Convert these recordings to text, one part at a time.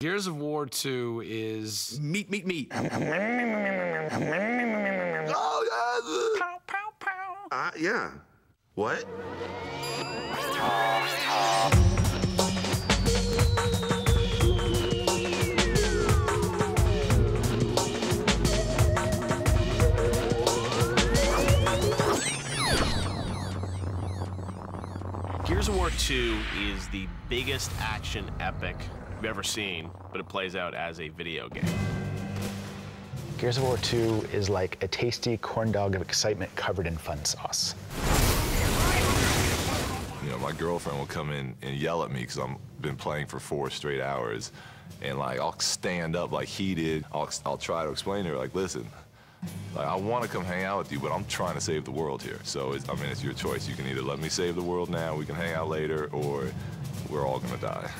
Gears of War 2 is meat. Oh, yeah. Pow, pow, pow. Yeah. What? Gears of War 2 is the biggest action epic we've ever seen, but it plays out as a video game. Gears of War 2 is like a tasty corn dog of excitement covered in fun sauce. You know, my girlfriend will come in and yell at me because I've been playing for 4 straight hours, and like I'll stand up like he did. I'll try to explain to her, like, listen, like, I want to come hang out with you, but I'm trying to save the world here. So, it's your choice. You can either let me save the world now, we can hang out later, or we're all gonna die.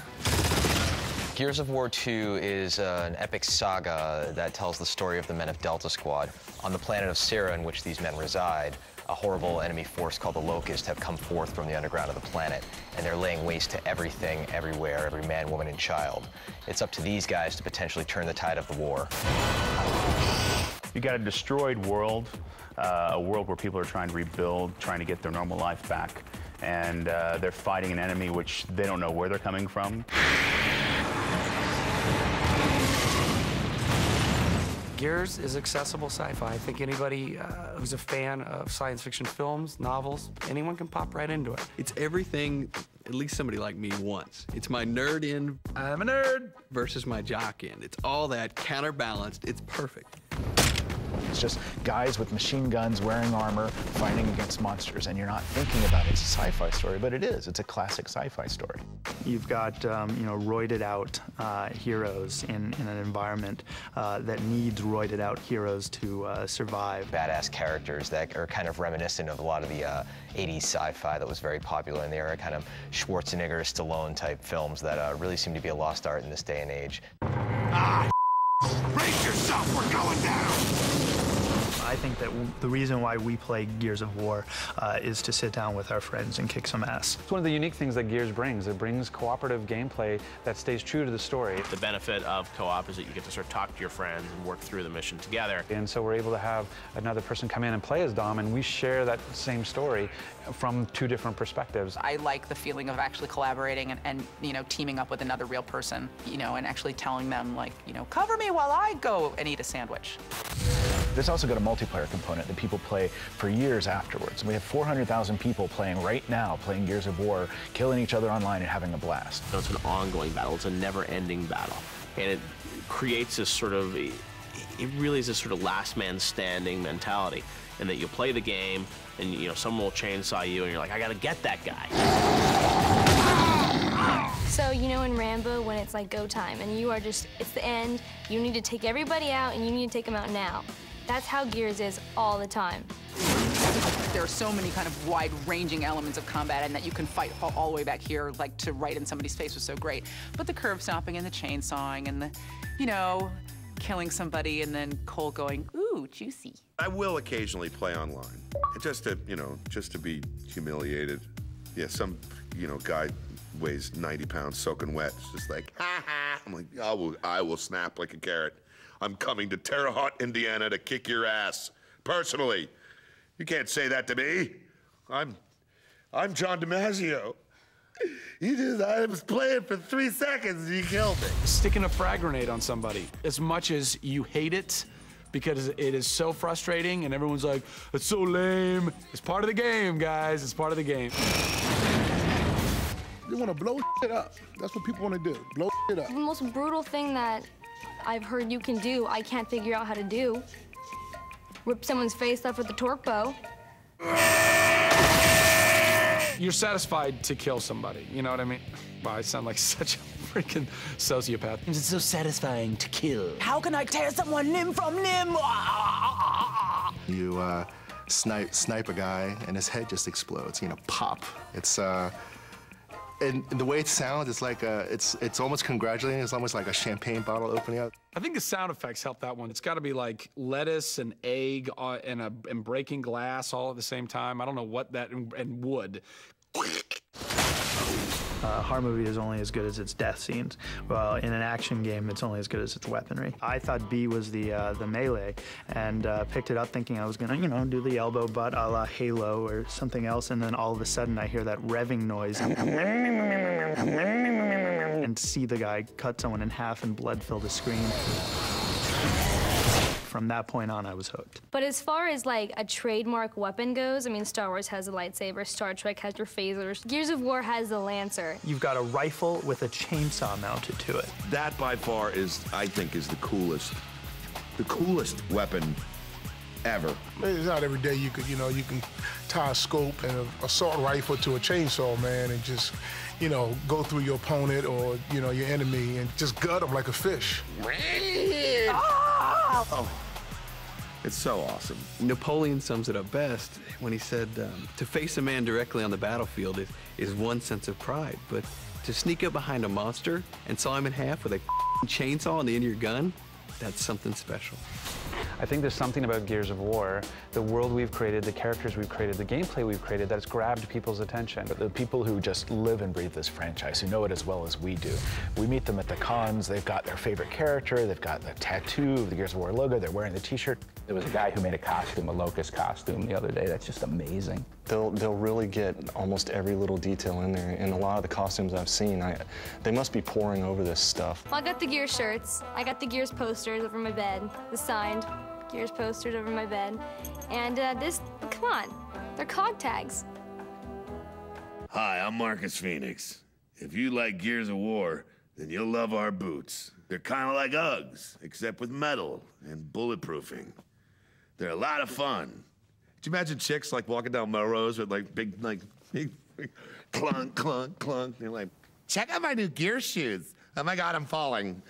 Gears of War 2 is an epic saga that tells the story of the men of Delta Squad. On the planet of Syrah, in which these men reside, a horrible enemy force called the Locust have come forth from the underground of the planet, and they're laying waste to everything, everywhere, every man, woman, and child. It's up to these guys to potentially turn the tide of the war. You got a destroyed world, a world where people are trying to rebuild, trying to get their normal life back, and they're fighting an enemy which they don't know where they're coming from. Gears is accessible sci-fi. I think anybody who's a fan of science fiction films, novels, anyone can pop right into it. It's everything at least somebody like me wants. It's my nerd in, I'm a nerd, versus my jock in. It's all that counterbalanced. It's perfect. It's just guys with machine guns wearing armor fighting against monsters, and you're not thinking about it. It's a sci-fi story, but it is. It's a classic sci-fi story. You've got roided out heroes in an environment that needs roided out heroes to survive. Badass characters that are kind of reminiscent of a lot of the 80s sci-fi that was very popular in the era, kind of Schwarzenegger, Stallone type films that really seem to be a lost art in this day and age. Brace yourself, we're going down! I think that the reason why we play Gears of War is to sit down with our friends and kick some ass. It's one of the unique things that Gears brings. It brings cooperative gameplay that stays true to the story. The benefit of co-op is that you get to sort of talk to your friends and work through the mission together. And so we're able to have another person come in and play as Dom, and we share that same story from 2 different perspectives. I like the feeling of actually collaborating and teaming up with another real person, and actually telling them, like, cover me while I go and eat a sandwich. There's also got a multiplayer component that people play for years afterwards. We have 400,000 people playing right now, playing Gears of War, killing each other online and having a blast. So it's an ongoing battle. It's a never-ending battle. And it creates this sort of, it really is this sort of last man standing mentality. And that you play the game, and someone will chainsaw you, and you're like, I gotta get that guy. So, in Rambo, when it's like go time, and you are just, it's the end, you need to take everybody out, and you need to take them out now. That's how Gears is all the time. There are so many kind of wide-ranging elements of combat, and that you can fight all the way back here, like to right in somebody's face was so great. But the curb stomping and the chainsawing and the, killing somebody and then Cole going, ooh, juicy. I will occasionally play online, just to be humiliated. Yeah, some, guy weighs 90 pounds soaking wet. It's just like, ha ha. I'm like, I will snap like a carrot. I'm coming to Terre Haute, Indiana to kick your ass. Personally. You can't say that to me. I'm John DiMaggio. I was playing for 3 seconds and you killed me. Sticking a frag grenade on somebody, as much as you hate it, because it is so frustrating and everyone's like, it's so lame. It's part of the game, guys. It's part of the game. You want to blow shit up. That's what people want to do, blow shit up. The most brutal thing that I've heard you can do, I can't figure out how to do. Rip someone's face off with a torque bow. You're satisfied to kill somebody, you know what I mean? Wow, I sound like such a freaking sociopath. It's so satisfying to kill. How can I tear someone limb from limb? You snipe a guy and his head just explodes, pop. It's and the way it sounds, it's like it's almost congratulating. It's almost like a champagne bottle opening up. I think the sound effects help that one. It's got to be like lettuce and egg and breaking glass all at the same time. I don't know what that and wood. A horror movie is only as good as its death scenes. Well, in an action game, it's only as good as its weaponry. I thought B was the melee, and picked it up thinking I was gonna, you know, do the elbow butt a la Halo or something else, and then all of a sudden I hear that revving noise and see the guy cut someone in half and blood fill the screen. From that point on, I was hooked. But as far as like a trademark weapon goes, I mean, Star Wars has a lightsaber, Star Trek has your phasers, Gears of War has the Lancer. You've got a rifle with a chainsaw mounted to it. That by far is, I think, is the coolest weapon ever. It's not every day you can tie a scope and an assault rifle to a chainsaw, man, and just, go through your opponent or, your enemy and just gut them like a fish. Oh, it's so awesome. Napoleon sums it up best when he said, to face a man directly on the battlefield is one sense of pride, but to sneak up behind a monster and saw him in half with a chainsaw on the end of your gun, that's something special. I think there's something about Gears of War, the world we've created, the characters we've created, the gameplay we've created that's grabbed people's attention. But the people who just live and breathe this franchise, who know it as well as we do, we meet them at the cons, they've got their favorite character, they've got the tattoo of the Gears of War logo, they're wearing the t-shirt. There was a guy who made a costume, a Locust costume the other day. That's just amazing. They'll really get almost every little detail in there, and a lot of the costumes I've seen, they must be poring over this stuff. Well, I got the Gears shirts, I got the Gears posters over my bed, the signed Gears posters over my bed, and come on, they're COG tags. Hi, I'm Marcus Phoenix. If you like Gears of War, then you'll love our boots. They're kind of like Uggs, except with metal and bulletproofing. They're a lot of fun. Could you imagine chicks like walking down Melrose with like big clunk, clunk, clunk? They're like, check out my new gear shoes. Oh my God, I'm falling.